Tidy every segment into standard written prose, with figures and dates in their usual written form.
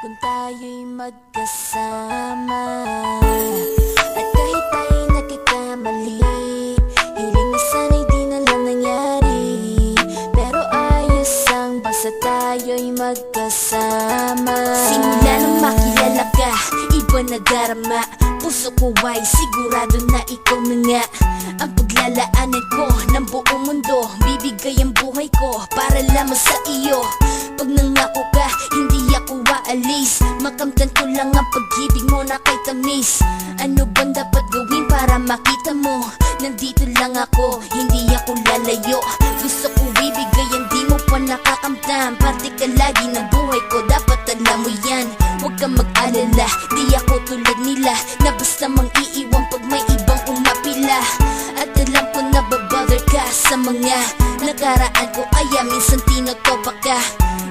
kung tayo'y magkasama. At kahit tayo'y nagkakamali, hiling na sana'y di na lang nangyari. Pero ayos ang basta tayo'y magkasama. Simula nang makilala ka, iba na darama. Puso ko ay sigurado na ikaw na nga ang paglalaanan ko ng buong mundo. Bibigay ang buhay ko para lamang sa iyo. Pag nangako ka, hindi ako aalis. Makamtan ko lang ang pag-ibig mo na kay tamis. Ano bang dapat gawin para makita mo? Nandito lang ako, hindi ako lalayo. Gusto ko bibigay, hindi mo pa nakakamtam. Parte ka lagi ng buhay ko, dapat alam mo yan. Huwag kang mag-alala, di ako tulad nila na basta mang iiwan pag may ibang umapila. At alam ko na babother ka sa mga nakaraan ko, kaya minsan tinotopa ka.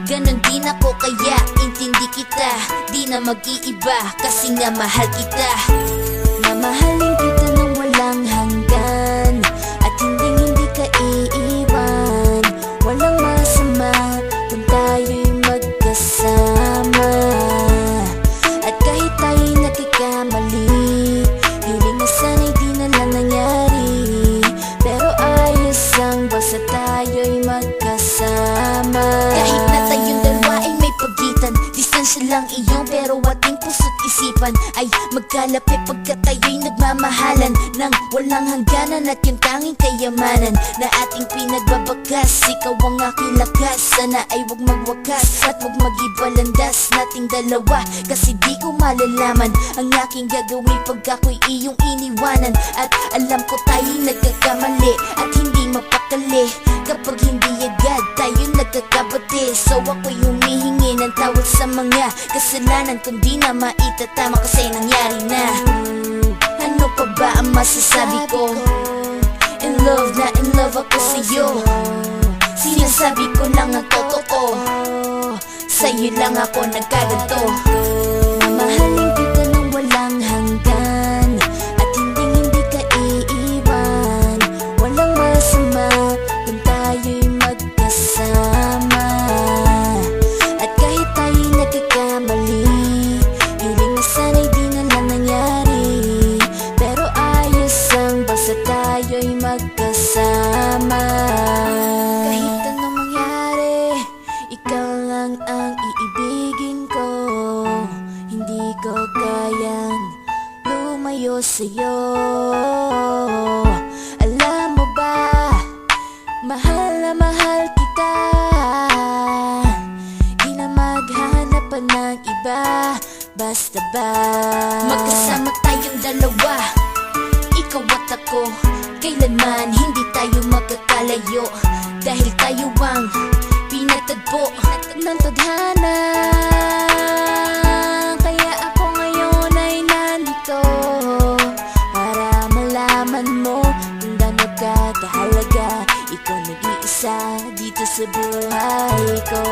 Ganon din ako, kaya intindi kita. Di na mag-iiba kasi nga mahal kita. Mamahalin kita ng walang hanggan, at hindi ka iiwan. Walang masama kung tayo'y magkasama. At kahit tayo'y nagkakamali, hiling na sana'y di na lang nangyari. Pero ayos ang basta tayo'y magkasama. Kahit na tayong dalawa ay may pagitan, distansya lang iyon, pero ating puso't isipan ay magkalapit pagkat tayo'y nagmamahalan ng walang hangganan. At yung tanging kayamanan na ating pinagbabakas, ikaw ang aking lakas. Sana ay huwag magwakas at huwag mag-ibalandas nating dalawa, kasi di ko malalaman ang aking gagawin pag ako'y iyong iniwanan. At alam ko tayo'y nagkakamali at hindi mapakali kapag hindi agad tayo nagkakabati. So ako'y humihingi ng tawad sa mga kasalanan kung di na maitatama kasi nangyari na. Ano pa ba ang masasabi ko? In love na in love ako sa'yo. Sinasabi ko lang ang totoo, sa'yo lang ako nagkaganto. Mamahalin kita ng walang hanggan, at hindi ka iiwan. Walang masama kung tayo'y magkasama. At kahit tayo'y nagkakamali, hiling na sana'y di na lang nangyari. Pero ayos ang basta tayo'y magkasama. Kahit anong mangyari, ikaw lang ang iibigin ko. Hindi ko kayang lumayo sa'yo. Alam mo ba, mahal na mahal kita. Di na maghanap pa ng iba, basta ba magkasama tayong dalawa, ikaw at ako. Kailanman hindi tayo magkakalayo, dahil tayo ang pinatagpo ng tadhana. Kaya ako ngayon ay nandito para malaman mo kung gaano ka kahalaga. Ikaw nag-iisa dito sa buhay ko.